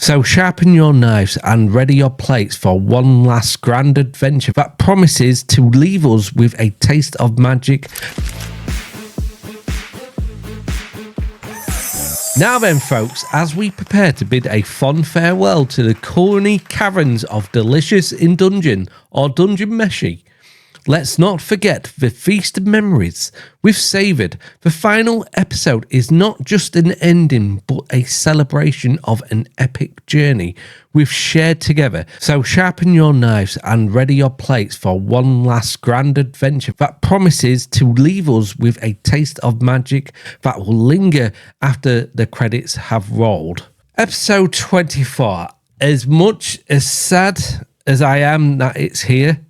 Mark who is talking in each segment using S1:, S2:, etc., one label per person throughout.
S1: So sharpen your knives and ready your plates for one last grand adventure that promises to leave us with a taste of magic. Now then, folks, as we prepare to bid a fond farewell to the culinary caverns of delicious in dungeon or dungeon meshi, let's not forget the feast of memories we've savoured. The final episode is not just an ending, but a celebration of an epic journey we've shared together. So sharpen your knives and ready your plates for one last grand adventure that promises to leave us with a taste of magic that will linger after the credits have rolled. Episode 24. As much as sad as I am that it's here,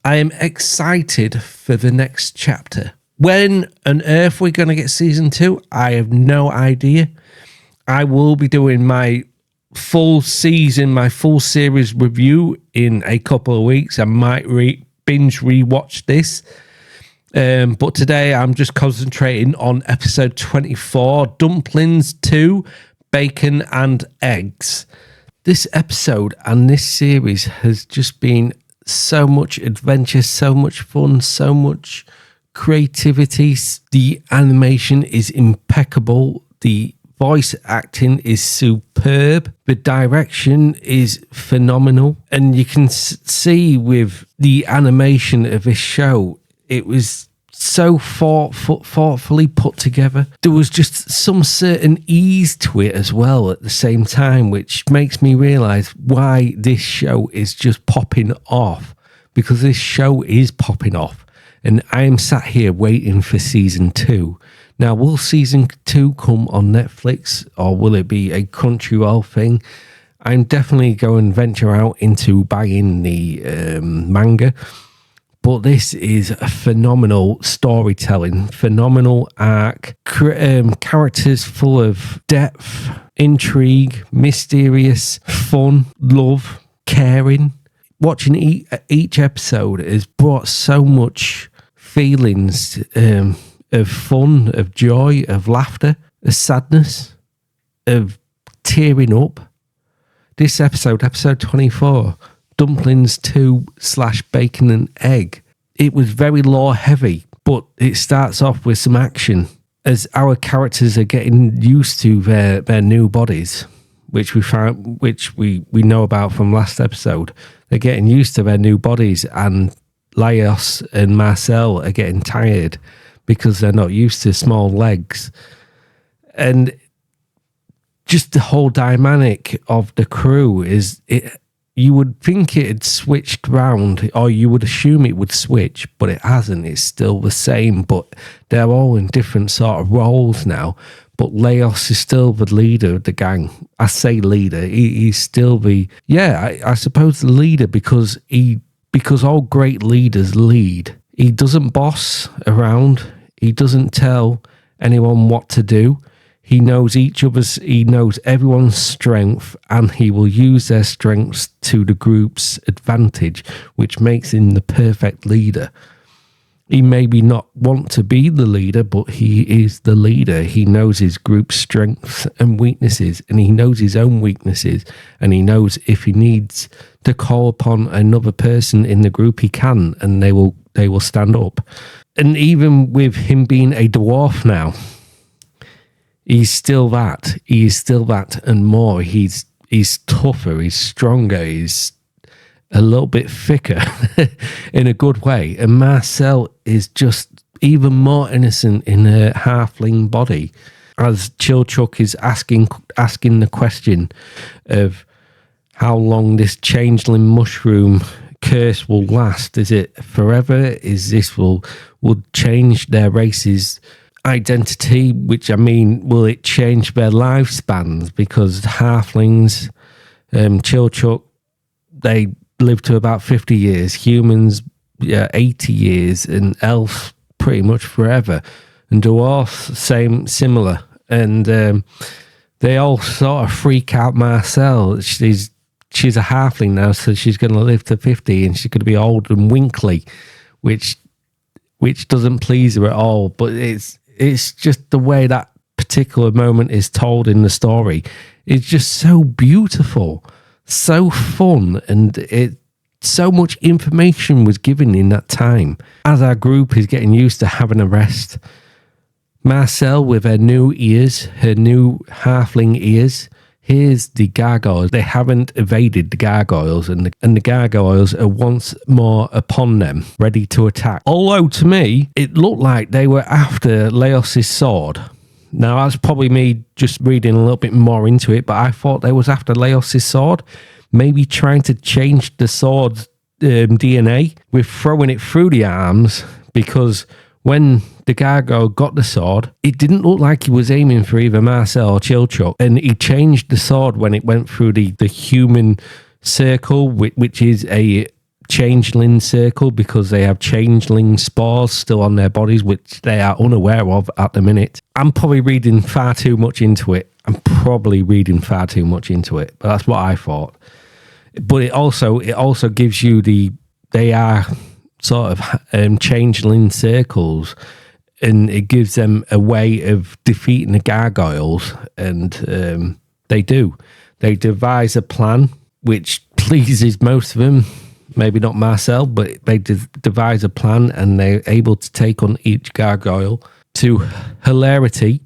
S1: I am excited for the next chapter. When on earth we're going to get season 2, I have no idea. I will be doing my full season, my full series review in a couple of weeks. I might binge rewatch this. But today I'm just concentrating on episode 24, Dumplings 2, Bacon and Eggs. This episode and this series has just been so much adventure, so much fun, so much creativity. The animation is impeccable. The voice acting is superb. The direction is phenomenal. And you can see with the animation of this show, it was so thoughtfully put together. There was just some certain ease to it as well at the same time, which makes me realise why this show is just popping off, because this show is popping off. And I am sat here waiting for season 2. Now, will season 2 come on Netflix, or will it be a Crunchyroll thing? I'm definitely going to venture out into buying the manga. But this is a phenomenal storytelling, phenomenal arc, characters full of depth, intrigue, mysterious, fun, love, caring. Watching each episode has brought so much feelings of fun, of joy, of laughter, of sadness, of tearing up. This episode 24, Dumplings 2 / Bacon and Egg. It was very lore heavy, but it starts off with some action as our characters are getting used to their new bodies, which we know about from last episode. They're getting used to their new bodies, and Laios and Marcille are getting tired because they're not used to small legs. And just the whole dynamic of the crew is it. You would think it had switched round, or you would assume it would switch, but it hasn't. It's still the same, but they're all in different sort of roles now. But Laios is still the leader of the gang. I say leader. He's still I suppose the leader because all great leaders lead. He doesn't boss around. He doesn't tell anyone what to do. He knows he knows everyone's strength, and he will use their strengths to the group's advantage, which makes him the perfect leader. He maybe not want to be the leader, but he is the leader. He knows his group's strengths and weaknesses, and he knows his own weaknesses, and he knows if he needs to call upon another person in the group, he can, and they will stand up. And even with him being a dwarf now, he's still that. He is still that and more. He's tougher. He's stronger. He's a little bit thicker in a good way. And Marcille is just even more innocent in her halfling body, as Chilchuck is asking the question of how long this changeling mushroom curse will last. Is it forever? Is this will change their race's identity, which will it change their lifespans? Because halflings, Chilchuck, they live to about 50 years, humans 80 years, and elves pretty much forever, and dwarfs similar. And they all sort of freak out Marcille. She's a halfling now, so she's going to live to 50, and she's going to be old and winkly, which doesn't please her at all. But it's just the way that particular moment is told in the story. is just so beautiful, so fun, and so much information was given in that time. As our group is getting used to having a rest, Marcille with her new ears, her new halfling ears, here's the gargoyles. They haven't evaded the gargoyles, and the gargoyles are once more upon them, ready to attack. Although to me, it looked like they were after Laios' sword. Now, that's probably me just reading a little bit more into it, but I thought they was after Laios' sword, maybe trying to change the sword's DNA with throwing it through the arms, because when the gargoyle got the sword, it didn't look like he was aiming for either Marcille or Chilchuck, and he changed the sword when it went through the human circle, which is a changeling circle, because they have changeling spores still on their bodies, which they are unaware of at the minute. I'm probably reading far too much into it, but that's what I thought. But it also gives you they are sort of changeling circles, and it gives them a way of defeating the gargoyles, and they devise a plan which pleases most of them, maybe not Marcille, but they devise a plan, and they're able to take on each gargoyle to hilarity.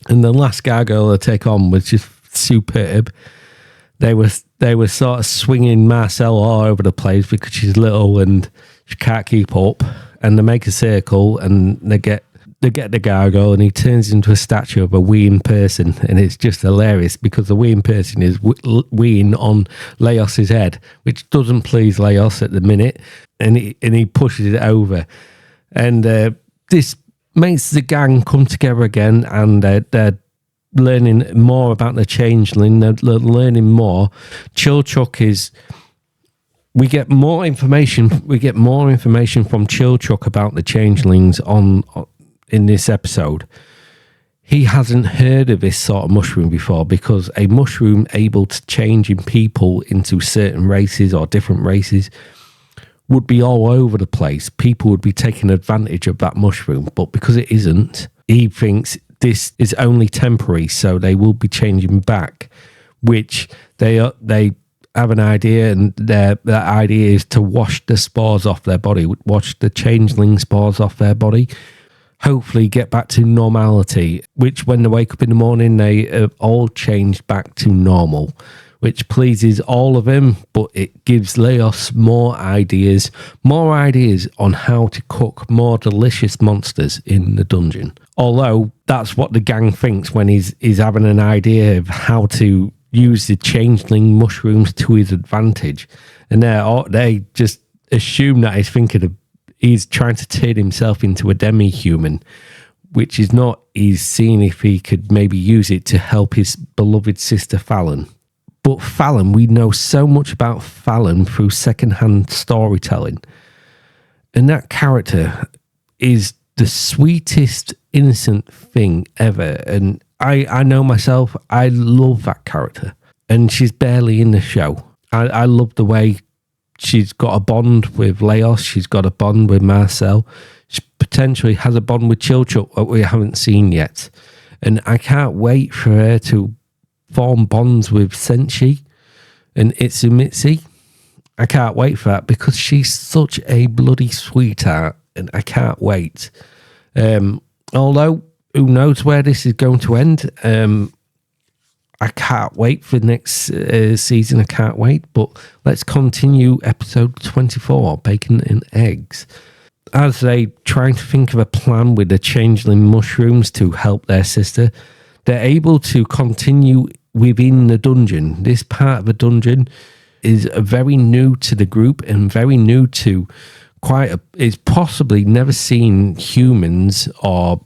S1: And the last gargoyle to take on was just superb. They were sort of swinging Marcille all over the place because she's little and she can't keep up. And they make a circle, and they get the gargoyle, and he turns into a statue of a weeing person, and it's just hilarious because the weeing person is weeing on Laios' head, which doesn't please Laios at the minute, and he pushes it over, and this makes the gang come together again, and they're learning more about the changeling. They're learning more. Chilchuck is. We get more information. We get more information from Chilchuck about the changelings in this episode. He hasn't heard of this sort of mushroom before, because a mushroom able to change in people into certain races or different races would be all over the place. People would be taking advantage of that mushroom, but because it isn't, he thinks this is only temporary, so they will be changing back, which they have an idea, and that idea is to wash the spores off their body, wash the changeling spores off their body, hopefully get back to normality, which when they wake up in the morning, they have all changed back to normal, which pleases all of them, but it gives Laios more ideas on how to cook more delicious monsters in the dungeon. Although that's what the gang thinks when he's having an idea of how to use the changeling mushrooms to his advantage, and they just assume that he's trying to turn himself into a demi-human, which is not. He's seeing if he could maybe use it to help his beloved sister Fallon. But Fallon, we know so much about Fallon through secondhand storytelling, and that character is the sweetest, innocent thing ever. And I know myself, I love that character, and she's barely in the show. I love the way she's got a bond with Laios, she's got a bond with Marcille, she potentially has a bond with Chilchuck that we haven't seen yet, and I can't wait for her to form bonds with Senshi and Izutsumi. I can't wait for that, because she's such a bloody sweetheart, and I can't wait. Although, who knows where this is going to end. I can't wait for next season. I can't wait. But let's continue episode 24, Bacon and Eggs. As they trying to think of a plan with the changeling mushrooms to help their sister, they're able to continue within the dungeon. This part of the dungeon is very new to the group, and very new to it's possibly never seen humans or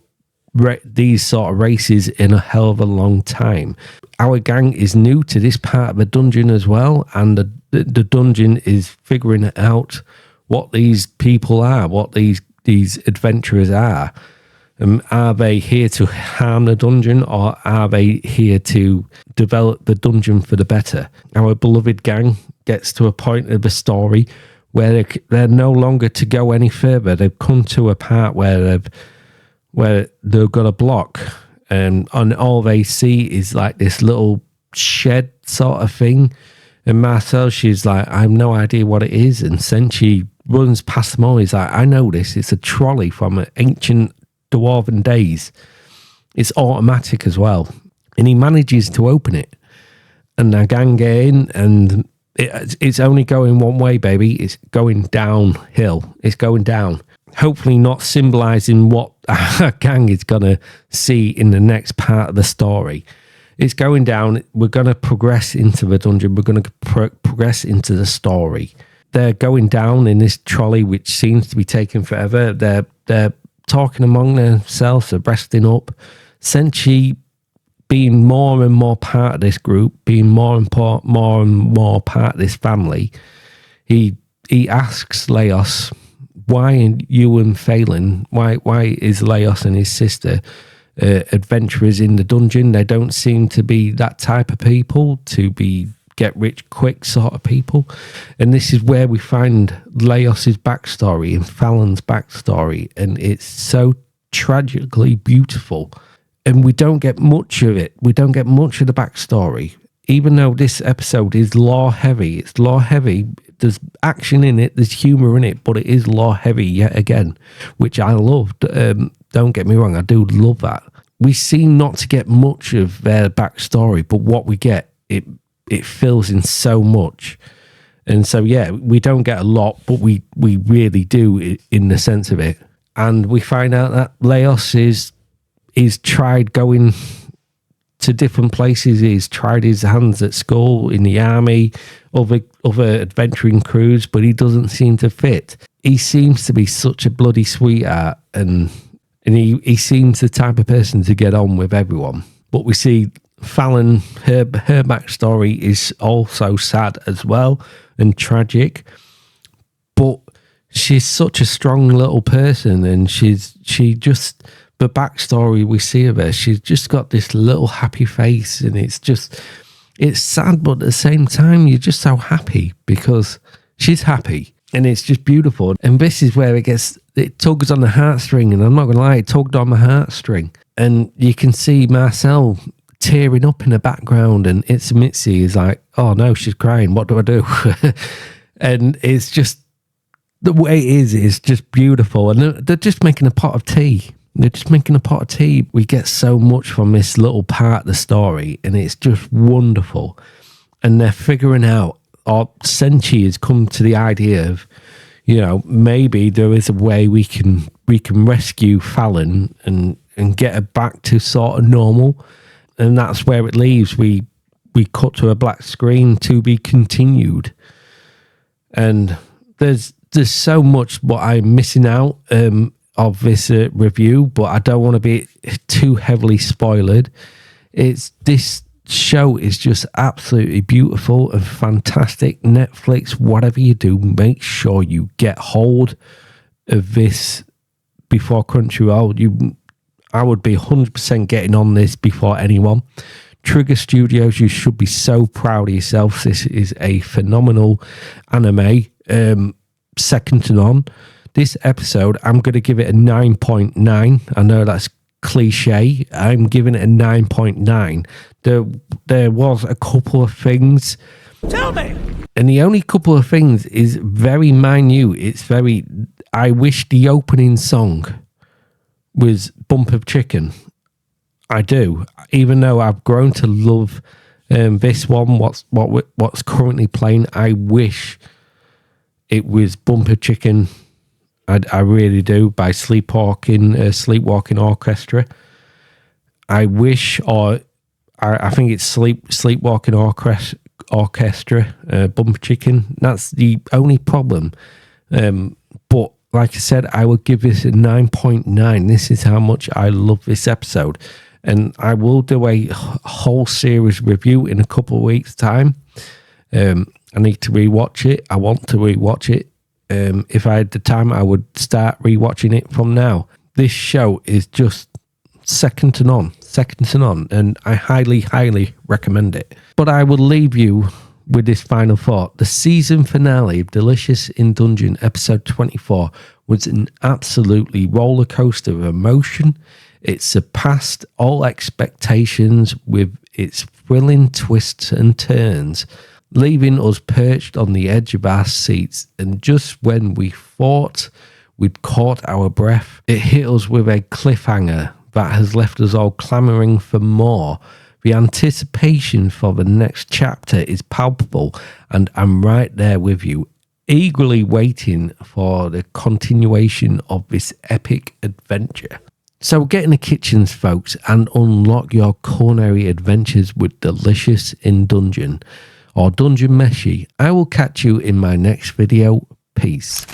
S1: these sort of races in a hell of a long time. Our gang is new to this part of the dungeon as well, and the dungeon is figuring out what these people are, what these adventurers are. Are they here to harm the dungeon, or are they here to develop the dungeon for the better? Our beloved gang gets to a point of the story where they're no longer to go any further. They've come to a part where they've got a block, and all they see is like this little shed sort of thing. And Marcille, she's like, I have no idea what it is. And Senshi runs past them all. He's like, I know this. It's a trolley from ancient dwarven days. It's automatic as well. And he manages to open it. And the gang get in, and it's only going one way, baby. It's going downhill. It's going down. Hopefully not symbolizing what our gang is going to see in the next part of the story. It's going down. We're going to progress into the dungeon. We're going to progress into the story. They're going down in this trolley, which seems to be taking forever. They're talking among themselves. They're breasting up. Senshi, being more and more part of this group, being more and more part of this family, he asks Laios, why are you and Phelan, why is Laios and his sister adventurers in the dungeon? They don't seem to be that type of people, to be get rich quick sort of people. And this is where we find Laios's backstory and Fallon's backstory, and it's so tragically beautiful. And we don't get much of it. We don't get much of the backstory. Even though this episode is lore heavy, it's lore heavy. There's action in it, there's humour in it, but it is lore heavy yet again, which I loved. Don't get me wrong, I do love that. We seem not to get much of their backstory, but what we get, it fills in so much. And so, yeah, we don't get a lot, but we really do in the sense of it. And we find out that Laios is tried going to different places. He's tried his hands at school, in the army, other adventuring crews, but he doesn't seem to fit. He seems to be such a bloody sweetheart, and he seems the type of person to get on with everyone. But we see Fallon, her backstory is also sad as well and tragic, but she's such a strong little person, and the backstory we see of her, she's just got this little happy face, and it's sad, but at the same time, you're just so happy because she's happy, and it's just beautiful. And this is where it tugs on the heartstring, and I'm not going to lie, it tugged on my heartstring. And you can see Marcille tearing up in the background, and Izutsumi is like, oh no, she's crying, what do I do? And it's just, the way it is just beautiful. And they're just making a pot of tea. They're just making a pot of tea. We get so much from this little part of the story, and it's just wonderful. And they're figuring out, or Senshi has come to the idea of, maybe there is a way we can rescue Fallon and get her back to sort of normal. And that's where it leaves. We cut to a black screen, to be continued. And there's so much what I'm missing out of this review, but I don't want to be too heavily spoiled. This show is just absolutely beautiful and fantastic. Netflix, whatever you do, make sure you get hold of this before Crunchyroll. I would be 100% getting on this before anyone. Trigger Studios, you should be so proud of yourself. This is a phenomenal anime, second to none. This episode, I'm going to give it a 9.9. I know that's cliche. I'm giving it a 9.9. There was a couple of things. Tell me! And the only couple of things is very minute. I wish the opening song was Bump of Chicken. I do. Even though I've grown to love this one, what's currently playing, I wish it was Bump of Chicken. I really do, by Sleepwalking Orchestra. I wish, or I think it's Sleepwalking Orchestra, Bump Chicken. That's the only problem. But like I said, I will give this a 9.9. This is how much I love this episode. And I will do a whole series review in a couple of weeks' time. I need to rewatch it. I want to rewatch it. If I had the time, I would start rewatching it from now. This show is just second to none, and I highly, highly recommend it. But I will leave you with this final thought. The season finale of Delicious in Dungeon, episode 24, was an absolutely roller coaster of emotion. It surpassed all expectations with its thrilling twists and turns, leaving us perched on the edge of our seats. And just when we thought we'd caught our breath, it hit us with a cliffhanger that has left us all clamouring for more. The anticipation for the next chapter is palpable, and I'm right there with you, eagerly waiting for the continuation of this epic adventure. So get in the kitchens, folks, and unlock your culinary adventures with Delicious in Dungeon, or Dungeon Meshi. I will catch you in my next video. Peace.